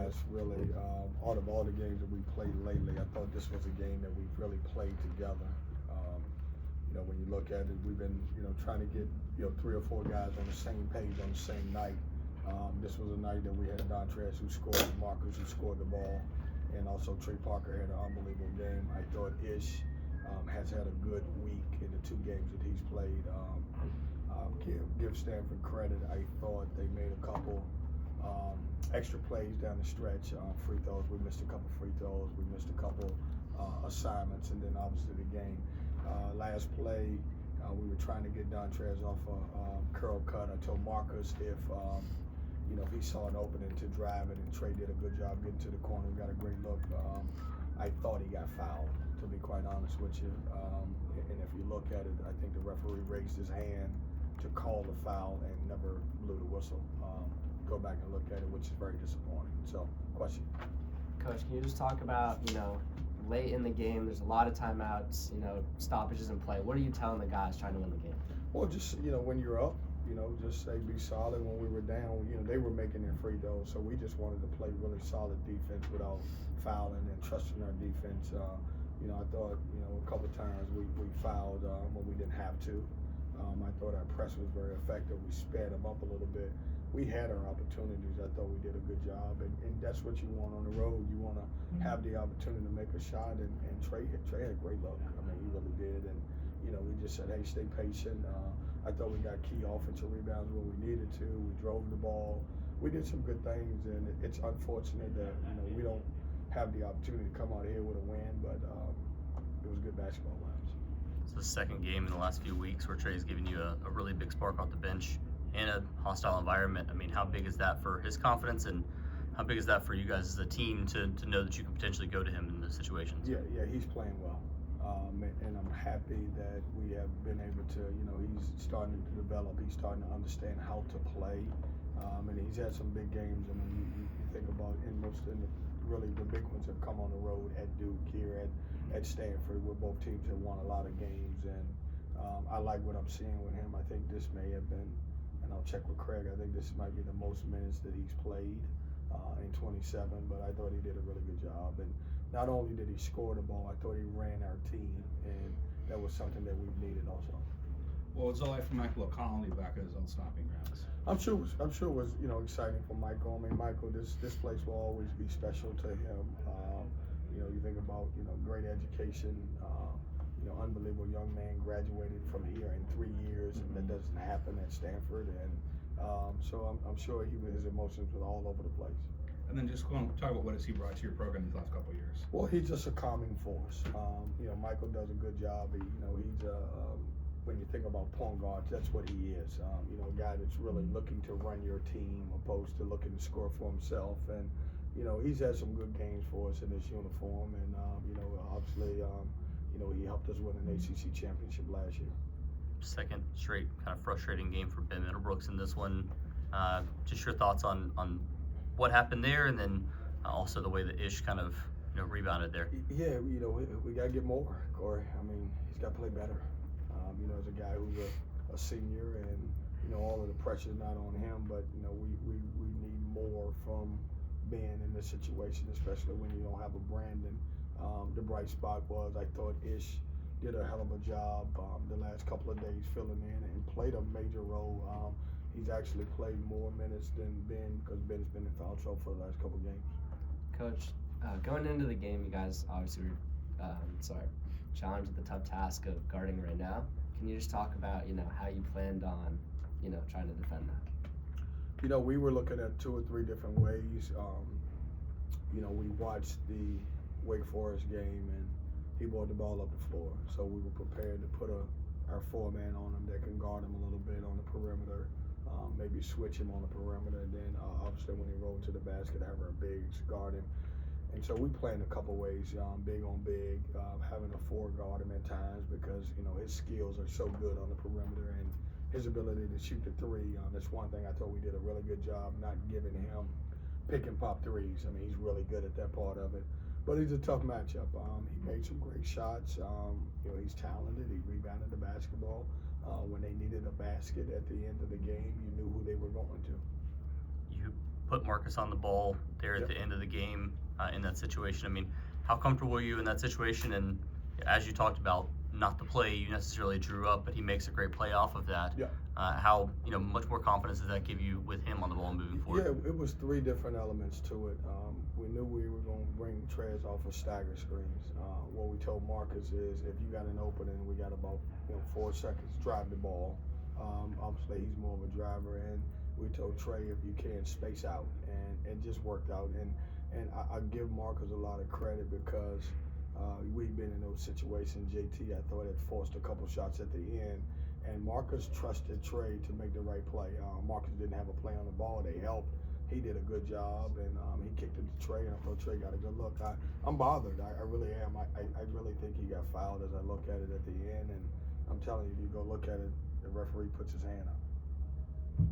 guys really, out of all the games that we played lately, I thought this was a game that we really played together. When you look at it, we've been, trying to get, 3 or 4 guys on the same page on the same night. This was a night that we had Dontrez who scored, Marcus who scored the ball, and also Trey Parker had an unbelievable game. I thought Ish has had a good week in the 2 games that he's played. Give Stanford credit. I thought they made a couple extra plays down the stretch. Free throws, we missed a couple free throws. We missed a couple assignments, and then obviously the game. Last play, we were trying to get Dontrez off a curl cut. I told Marcus if he saw an opening to drive it, and Trey did a good job getting to the corner. We got a great look. I thought he got fouled, to be quite honest with you. And if you look at it, I think the referee raised his hand to call the foul and never blew the whistle. Go back and look at it, which is very disappointing. So, question. Coach, can you just talk about, late in the game, there's a lot of timeouts, stoppages in play. What are you telling the guys trying to win the game? Well, just, when you're up, just say be solid. When we were down, they were making their free throws, so we just wanted to play really solid defense without fouling and trusting our defense. I thought, a couple of times we fouled when we didn't have to. I thought our press was very effective. We sped them up a little bit. We had our opportunities. I thought we did a good job, and that's what you want on the road. You want to have the opportunity to make a shot, and Trey had a great look. I mean, he really did, and we just said, hey, stay patient. I thought we got key offensive rebounds when we needed to. We drove the ball. We did some good things, and it's unfortunate that we don't have the opportunity to come out here with a win, but it was good basketball wise. It's the second game in the last few weeks where Trey's given you a really big spark off the bench in a hostile environment. I mean, how big is that for his confidence, and how big is that for you guys as a team to know that you can potentially go to him in those situations? Yeah, he's playing well. And I'm happy that we have been able to, he's starting to develop. He's starting to understand how to play. And he's had some big games. I mean, you think about really the big ones have come on the road at Duke, here at Stanford, where both teams have won a lot of games. And I like what I'm seeing with him. I think this may have been, and I'll check with Craig, I think this might be the most minutes that he's played in 27, but I thought he did a really good job. And not only did he score the ball, I thought he ran our team, and that was something that we needed also. Well, it's all right for Michael O'Connell back at his own stomping grounds. I'm sure it was exciting for Michael. I mean, Michael, this place will always be special to him. You think about great education, unbelievable young man, graduated from here in 3 years, and that doesn't happen at Stanford. And so I'm sure his emotions were all over the place. And then just talk about what has he brought to your program these last couple of years. Well, he's just a calming force. Michael does a good job. He's when you think about point guards, that's what he is. A guy that's really looking to run your team opposed to looking to score for himself. And he's had some good games for us in this uniform. And obviously, he helped us win an ACC championship last year. Second straight kind of frustrating game for Ben Middlebrooks in this one. Just your thoughts on what happened there, and then also the way that Ish kind of rebounded there. Yeah, we got to get more, Corey. I mean, he's got to play better. As a guy who's a senior, and all of the pressure's not on him, but we need more from Ben in this situation, especially when you don't have a Brandon. The bright spot was I thought Ish did a hell of a job the last couple of days filling in and played a major role. He's actually played more minutes than Ben because Ben's been in foul trouble for the last couple of games. Coach, going into the game, you guys obviously were challenged with the tough task of guarding right now. Can you just talk about how you planned on trying to defend that? We were looking at 2 or 3 different ways. We watched the Wake Forest game, and he brought the ball up the floor, so we were prepared to put our 4-man on him that can guard him a little bit on the perimeter. Maybe switch him on the perimeter, and then obviously when he rolled to the basket, have our bigs guard him. And so we planned a couple ways, big on big, having a 4 guard him at times because his skills are so good on the perimeter and his ability to shoot the 3. That's one thing I thought we did a really good job not giving him pick and pop threes. I mean, he's really good at that part of it. But he's a tough matchup. He made some great shots. He's talented. He rebounded the basketball. When they needed a basket at the end of the game, you knew who they were going to. You put Marcus on the ball there at Yep. the end of the game in that situation. I mean, how comfortable are you in that situation? And as you talked about, not the play you necessarily drew up, but he makes a great play off of that. Yeah. How much more confidence does that give you with him on the ball moving forward? Yeah, it was three different elements to it. We knew we were going to bring Trez off of stagger screens. What we told Marcus is if you got an opening, we got about 4 seconds, drive the ball. Obviously, he's more of a driver, and we told Trey if you can space out, and it just worked out. And I give Marcus a lot of credit because we've been in those situations. JT, I thought, had forced a couple shots at the end. And Marcus trusted Trey to make the right play. Marcus didn't have a play on the ball. They helped. He did a good job, and he kicked it to Trey, and I thought Trey got a good look. I'm bothered. I really am. I really think he got fouled as I look at it at the end, and I'm telling you, if you go look at it, the referee puts his hand up.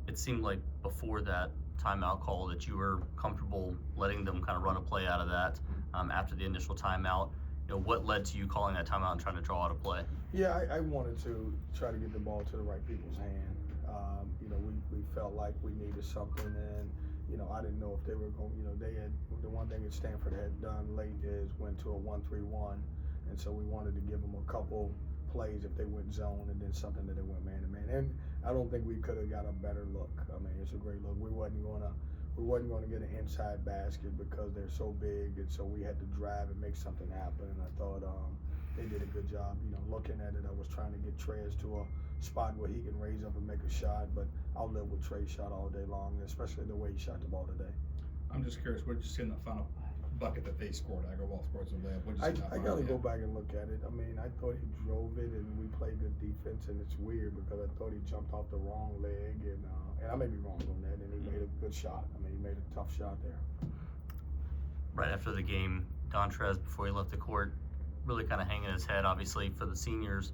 It seemed like before that timeout call that you were comfortable letting them kind of run a play out of that after the initial timeout. What led to you calling that timeout and trying to draw out a play? Yeah, I wanted to try to get the ball to the right people's hand. We felt like we needed something, and I didn't know if they were going. They had the one thing that Stanford had done late is went to a 1-3-1, and so we wanted to give them a couple plays if they went zone, and then something that they went man to man. And I don't think we could have got a better look. I mean, it's a great look. We wasn't going to get an inside basket because they're so big, and so we had to drive and make something happen. And I thought they did a good job. Looking at it, I was trying to get Trez to a spot where he can raise up and make a shot, but I'll live with Trey's shot all day long, especially the way he shot the ball today. I'm just curious, what did you see in the final bucket that they scored? Agrawal scores a layup. What did you see in that I final got to go game? back and look at it. I mean, I thought he drove it, and we played good defense, and it's weird because I thought he jumped off the wrong leg, and I may be wrong on that, and he made a good shot. I mean, he made a tough shot there. Right after the game, Trez, before he left the court, really kind of hanging his head, obviously, for the seniors.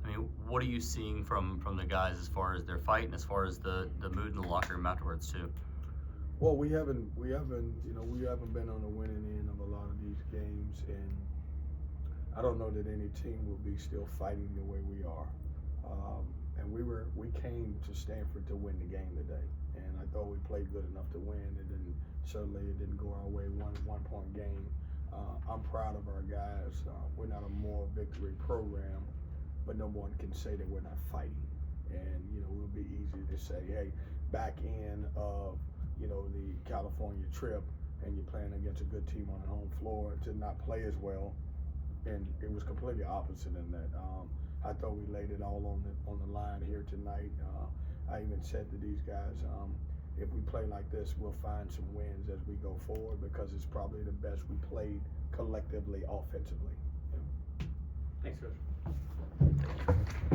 I mean, what are you seeing from the guys as far as their fight and as far as the mood in the locker room afterwards too? Well, we haven't been on the winning end of a lot of these games, and I don't know that any team will be still fighting the way we are. And we came to Stanford to win the game today, and I thought we played good enough to win. Certainly it didn't go our way. One point game. I'm proud of our guys. We're not a moral victory program, but no one can say that we're not fighting. And it would be easy to say, hey, back end of the California trip, and you're playing against a good team on the home floor, to not play as well. And it was completely opposite in that. I thought we laid it all on the line here tonight. I even said to these guys, if we play like this, we'll find some wins as we go forward because it's probably the best we played collectively offensively. Thanks, Coach.